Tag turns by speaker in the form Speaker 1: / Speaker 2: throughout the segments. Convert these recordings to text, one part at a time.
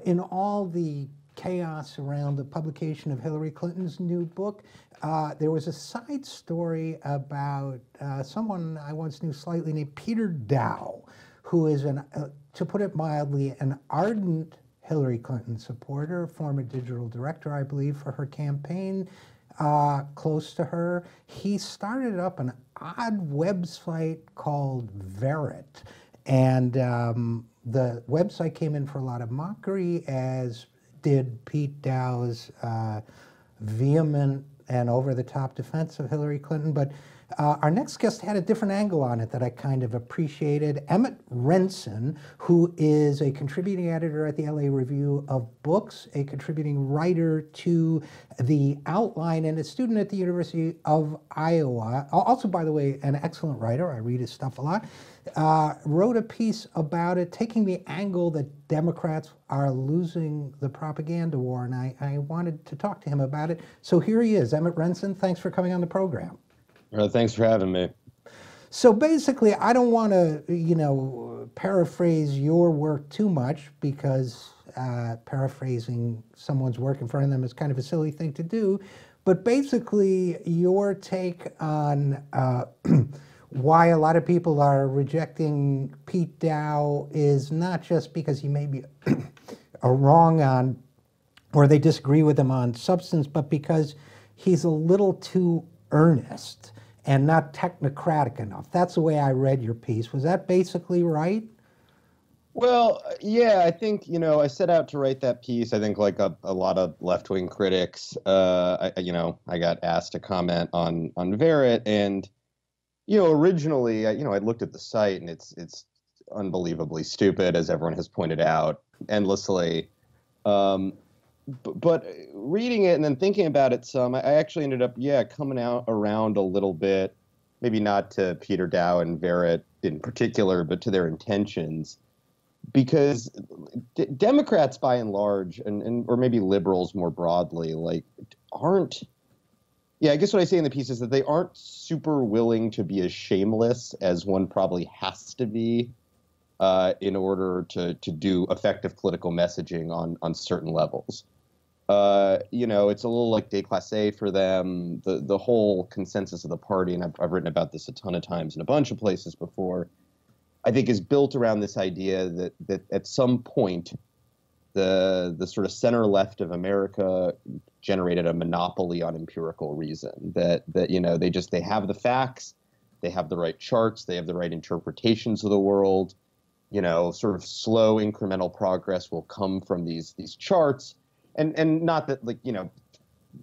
Speaker 1: in all the chaos around the publication of Hillary Clinton's new book, there was a side story about someone I once knew slightly named Peter Daou, who is, to put it mildly, an ardent Hillary Clinton supporter, former digital director, I believe, for her campaign, close to her. He started up an odd website called Verrit, and the website came in for a lot of mockery, as did Pete Dow's vehement and over-the-top defense of Hillary Clinton. But our next guest had a different angle on it that I kind of appreciated. Emmett Rensin, who is a contributing editor at the LA Review of Books, a contributing writer to The Outline, and a student at the University of Iowa. Also, by the way, an excellent writer. I read his stuff a lot. Wrote a piece about it, taking the angle that Democrats are losing the propaganda war, and I wanted to talk to him about it. So here he is. Emmett Rensin, thanks for coming on the program.
Speaker 2: Thanks for having me.
Speaker 1: So basically, I don't want to, paraphrase your work too much, because paraphrasing someone's work in front of them is kind of a silly thing to do. But basically, your take on why a lot of people are rejecting Pete Daou is not just because he may be wrong on, or they disagree with him on substance, but because he's a little too earnest and not technocratic enough. That's the way I read your piece. Was that basically right?
Speaker 2: Well, yeah, I think, I set out to write that piece. I think like a lot of left-wing critics, I got asked to comment on Verrit, and, originally, I looked at the site, and it's unbelievably stupid, as everyone has pointed out endlessly. But reading it and then thinking about it some, I actually ended up, coming out around a little bit, maybe not to Peter Daou and Verrit in particular, but to their intentions. Because Democrats, by and large, or maybe liberals more broadly, aren't, I guess what I say in the piece is that they aren't super willing to be as shameless as one probably has to be in order to do effective political messaging on certain levels. It's a little like déclassé for them. The whole consensus of the party, and I've written about this a ton of times in a bunch of places before, I think is built around this idea that at some point the sort of center left of America generated a monopoly on empirical reason. That they have the facts, they have the right charts, they have the right interpretations of the world. Sort of slow incremental progress will come from these charts. And not that,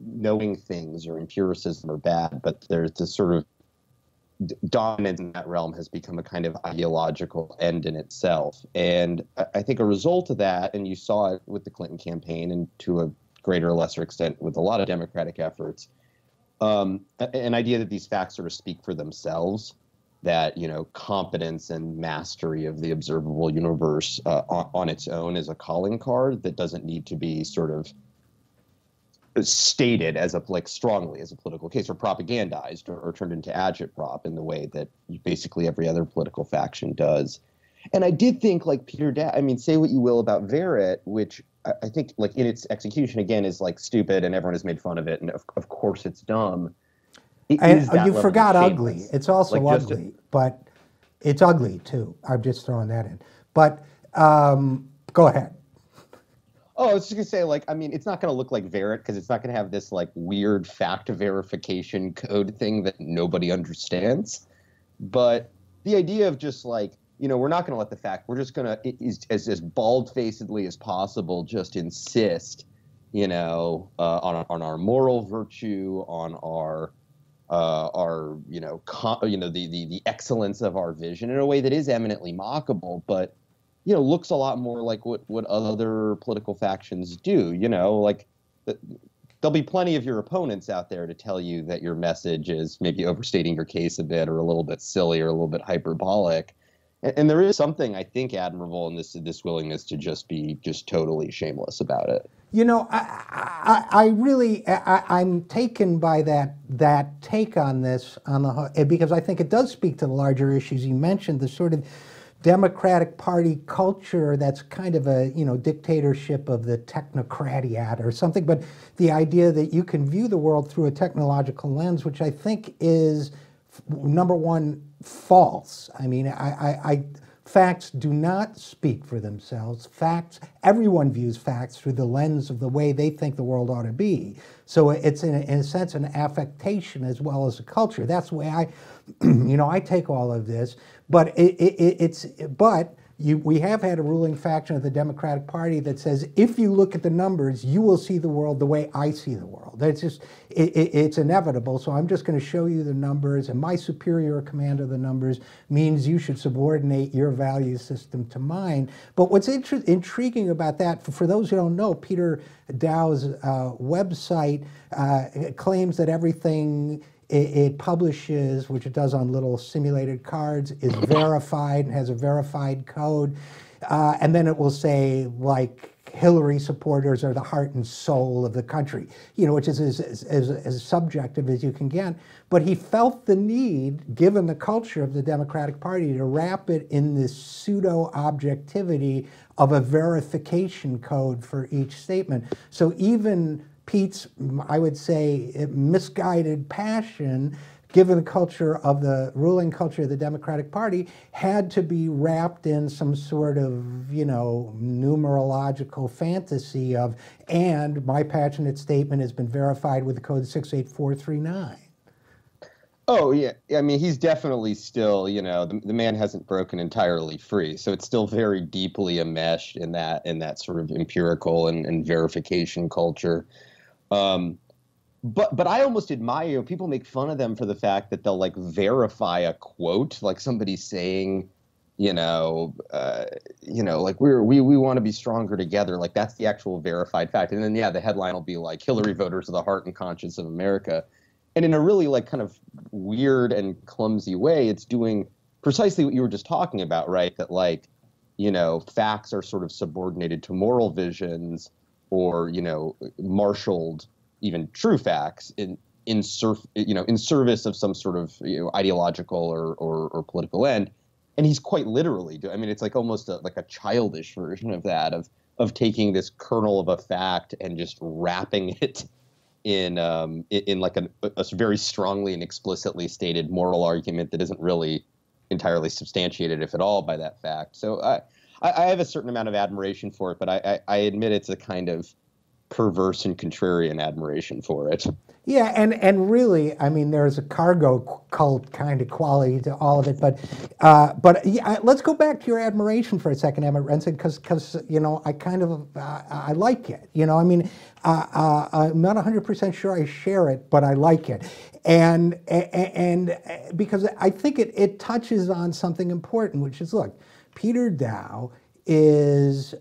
Speaker 2: knowing things or empiricism are bad, but there's this sort of dominance in that realm has become a kind of ideological end in itself. And I think a result of that, and you saw it with the Clinton campaign and to a greater or lesser extent with a lot of Democratic efforts, an idea that these facts sort of speak for themselves, that, competence and mastery of the observable universe on its own is a calling card that doesn't need to be sort of stated as strongly as a political case, or propagandized or turned into agitprop in the way that basically every other political faction does. And I did think Peter Daou, say what you will about Verrit, which I think in its execution again is stupid and everyone has made fun of it, and of course it's dumb.
Speaker 1: And you forgot ugly. It's also ugly, but it's ugly too. I'm just throwing that in. But go ahead.
Speaker 2: Oh, I was just going to say, it's not going to look like Verrit because it's not going to have this weird fact verification code thing that nobody understands. But the idea of just we're not going to let the fact, we're just going to, as bald-facedly as possible, just insist, on our moral virtue, on our the excellence of our vision in a way that is eminently mockable, but looks a lot more like what other political factions do. There'll be plenty of your opponents out there to tell you that your message is maybe overstating your case a bit, or a little bit silly, or a little bit hyperbolic. And there is something I think admirable in this willingness to just be totally shameless about it.
Speaker 1: I'm taken by that take on this, because I think it does speak to the larger issues you mentioned, the sort of Democratic Party culture that's kind of a, dictatorship of the technocratiat or something, but the idea that you can view the world through a technological lens, which I think is, number one, false. I mean, facts do not speak for themselves. Everyone views facts through the lens of the way they think the world ought to be. So it's in a sense an affectation as well as a culture. That's the way I take all of this. But we have had a ruling faction of the Democratic Party that says, if you look at the numbers, you will see the world the way I see the world. It's just, it's inevitable. So I'm just going to show you the numbers, and my superior command of the numbers means you should subordinate your value system to mine. But what's intriguing about that, for those who don't know, Peter Daou's website claims that everything it publishes, which it does on little simulated cards, is verified and has a verified code. And then it will say, like, Hillary supporters are the heart and soul of the country, which is as subjective as you can get. But he felt the need, given the culture of the Democratic Party, to wrap it in this pseudo-objectivity of a verification code for each statement. So even Pete's, I would say, misguided passion, given the culture of the ruling culture of the Democratic Party, had to be wrapped in some sort of, numerological fantasy of, and my passionate statement has been verified with the code 68439.
Speaker 2: Oh, yeah. I mean, he's definitely still, the man hasn't broken entirely free. So it's still very deeply enmeshed in that sort of empirical and verification culture. But I almost admire, people make fun of them for the fact that they'll like verify a quote, like somebody saying, like we want to be stronger together. Like that's the actual verified fact. And then, the headline will be like, Hillary voters are the heart and conscience of America. And in a really like kind of weird and clumsy way, it's doing precisely what you were just talking about, right? That like, facts are sort of subordinated to moral visions, or marshaled, even true facts in service of some sort of ideological or political end. And he's quite literally doing. I mean, it's like almost like a childish version of that, of taking this kernel of a fact and just wrapping it in like a very strongly and explicitly stated moral argument that isn't really entirely substantiated, if at all, by that fact. So I have a certain amount of admiration for it, but I admit it's a kind of perverse and contrarian admiration for it.
Speaker 1: Yeah, and really, I mean, there's a cargo cult kind of quality to all of it. But yeah, let's go back to your admiration for a second, Emmett Rensin, because I kind of I like it. I mean, I'm not 100% sure I share it, but I like it, and because I think it touches on something important, which is, look, Peter Daou is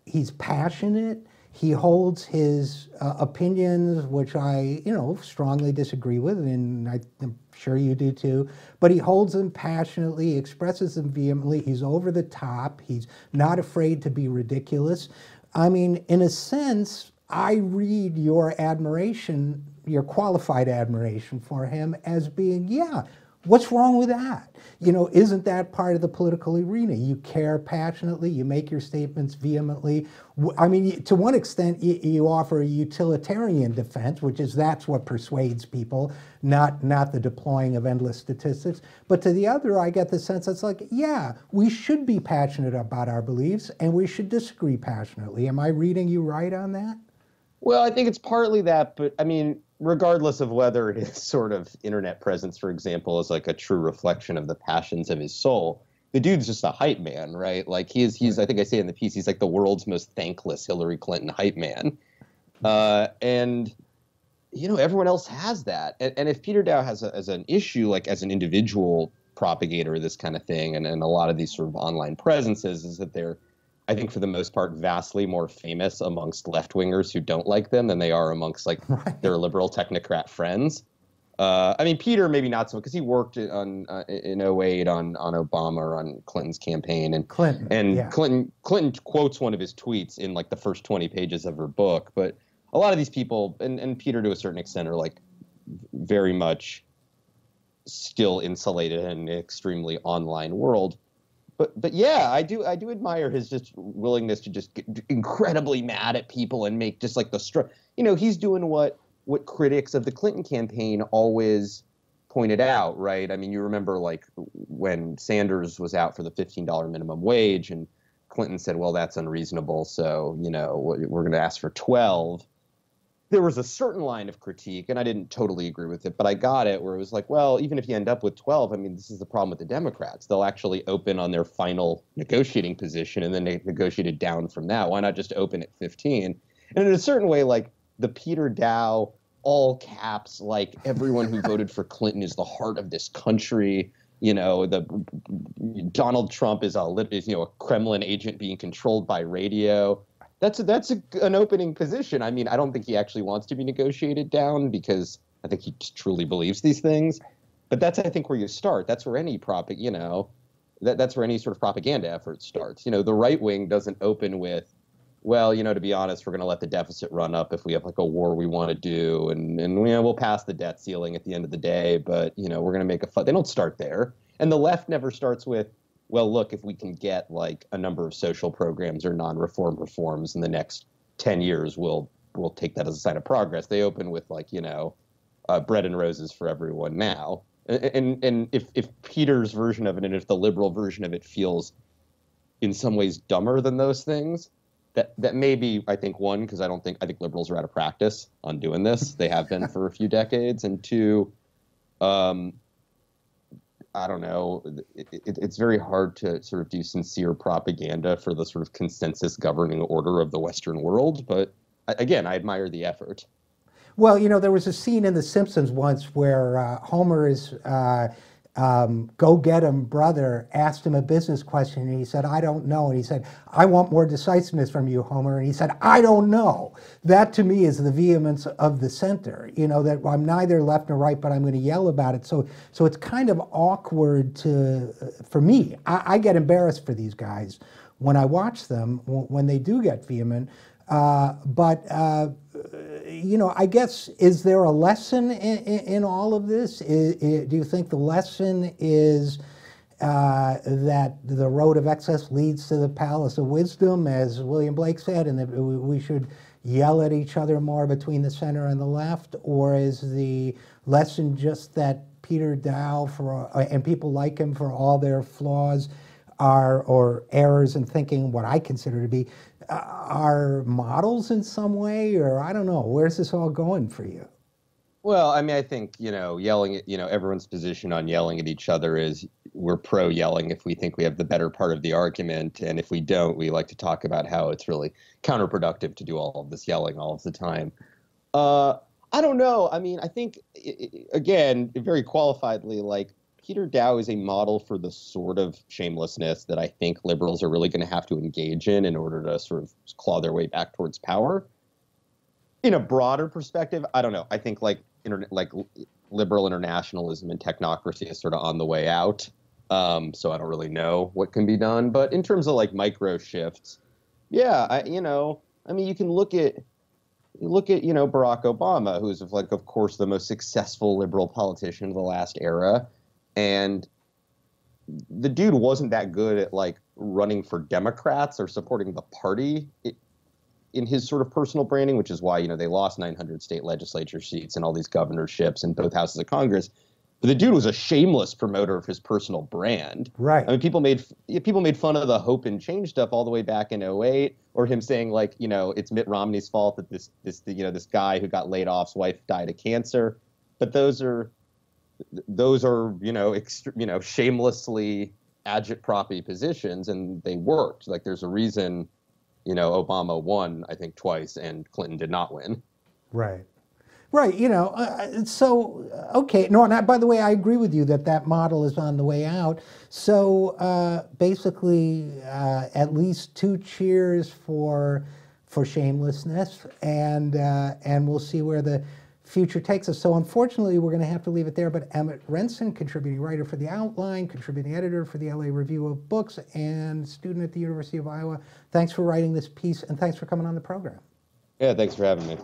Speaker 1: he's passionate. He holds his opinions, which I, strongly disagree with, and I'm sure you do too. But he holds them passionately, expresses them vehemently. He's over the top. He's not afraid to be ridiculous. I mean, in a sense, I read your admiration, your qualified admiration for him as being, yeah, what's wrong with that? Isn't that part of the political arena? You care passionately, you make your statements vehemently. I mean, to one extent, you offer a utilitarian defense, which is that's what persuades people, not the deploying of endless statistics. But to the other, I get the sense it's like, yeah, we should be passionate about our beliefs, and we should disagree passionately. Am I reading you right on that?
Speaker 2: Well, I think it's partly that, but I mean, regardless of whether his sort of internet presence, for example, is like a true reflection of the passions of his soul, the dude's just a hype man, right? Like he's I think I say in the piece, he's like the world's most thankless Hillary Clinton hype man. And everyone else has that. And if Peter Daou has an issue, like as an individual propagator of this kind of thing, and a lot of these sort of online presences, is that they're, I think for the most part, vastly more famous amongst left-wingers who don't like them than they are amongst like their liberal technocrat friends. I mean, Peter maybe not so, because he worked in 2008 on Obama or on Clinton's campaign, and Clinton quotes one of his tweets in like the first 20 pages of her book. But a lot of these people, and Peter to a certain extent, are like very much still insulated in an extremely online world. But yeah, I do admire his just willingness to just get incredibly mad at people and make just like he's doing what critics of the Clinton campaign always pointed out, right? I mean, you remember like when Sanders was out for the $15 minimum wage and Clinton said, well, that's unreasonable, so we're going to ask for 12. There was a certain line of critique, and I didn't totally agree with it, but I got it, where it was like, well, even if you end up with 12, I mean, this is the problem with the Democrats. They'll actually open on their final negotiating position, and then they negotiated down from that. Why not just open at 15? And in a certain way, like the Peter Daou, all caps, like everyone who voted for Clinton is the heart of this country. The Donald Trump is a Kremlin agent being controlled by radio. That's an opening position. I mean, I don't think he actually wants to be negotiated down because I think he truly believes these things. But that's, I think, where you start. That's where any that's where any sort of propaganda effort starts. The right wing doesn't open with, well, to be honest, we're going to let the deficit run up if we have like a war we want to do, and we'll pass the debt ceiling at the end of the day, but we're going to make a fight. They don't start there, and the left never starts with, well, look, if we can get like a number of social programs or non-reform reforms in the next 10 years, we'll take that as a sign of progress. They open with like, bread and roses for everyone now. And if Peter's version of it, and if the liberal version of it feels in some ways dumber than those things, that may be, I think, one, because I think liberals are out of practice on doing this. They have been for a few decades. And two, I don't know, it's very hard to sort of do sincere propaganda for the sort of consensus governing order of the Western world. But again, I admire the effort.
Speaker 1: Well, there was a scene in The Simpsons once where Homer is go-get-em brother asked him a business question, and he said, I don't know. And he said, I want more decisiveness from you, Homer. And he said, I don't know. That, to me, is the vehemence of the center, that I'm neither left nor right, but I'm going to yell about it. So it's kind of awkward for me. I get embarrassed for these guys when I watch them, when they do get vehement. I guess, is there a lesson in all of this? Do you think the lesson is that the road of excess leads to the palace of wisdom, as William Blake said, and that we should yell at each other more between the center and the left? Or is the lesson just that Peter Daou and people like him, for all their flaws, or errors in thinking, what I consider to be, are models in some way? Or I don't know, where's this all going for you?
Speaker 2: Well, I mean, I think, yelling at, everyone's position on yelling at each other is we're pro yelling if we think we have the better part of the argument. And if we don't, we like to talk about how it's really counterproductive to do all of this yelling all of the time. I don't know. I mean, I think, again, very qualifiedly, like, Peter Daou is a model for the sort of shamelessness that I think liberals are really going to have to engage in order to sort of claw their way back towards power. In a broader perspective, I don't know. I think like liberal internationalism and technocracy is sort of on the way out. So I don't really know what can be done. But in terms of like micro shifts, yeah, I mean, you can look at Barack Obama, who's of course the most successful liberal politician of the last era. And the dude wasn't that good at like running for Democrats or supporting the party in his sort of personal branding, which is why, they lost 900 state legislature seats and all these governorships in both houses of Congress. But the dude was a shameless promoter of his personal brand. Right. I mean, people made fun of the hope and change stuff all the way back in 2008, or him saying like, it's Mitt Romney's fault that this guy who got laid off's wife died of cancer. But those are shamelessly agitprop-y positions, and they worked. Like, there's a reason, Obama won, I think, twice, and Clinton did not win.
Speaker 1: Right. Okay. No, and by the way, I agree with you that model is on the way out. So basically, at least 2 cheers for shamelessness, and we'll see where the future takes us. So unfortunately, we're going to have to leave it there. But Emmett Rensin, contributing writer for The Outline, contributing editor for the LA Review of Books, and student at the University of Iowa, thanks for writing this piece, and thanks for coming on the program.
Speaker 2: Yeah, thanks for having me.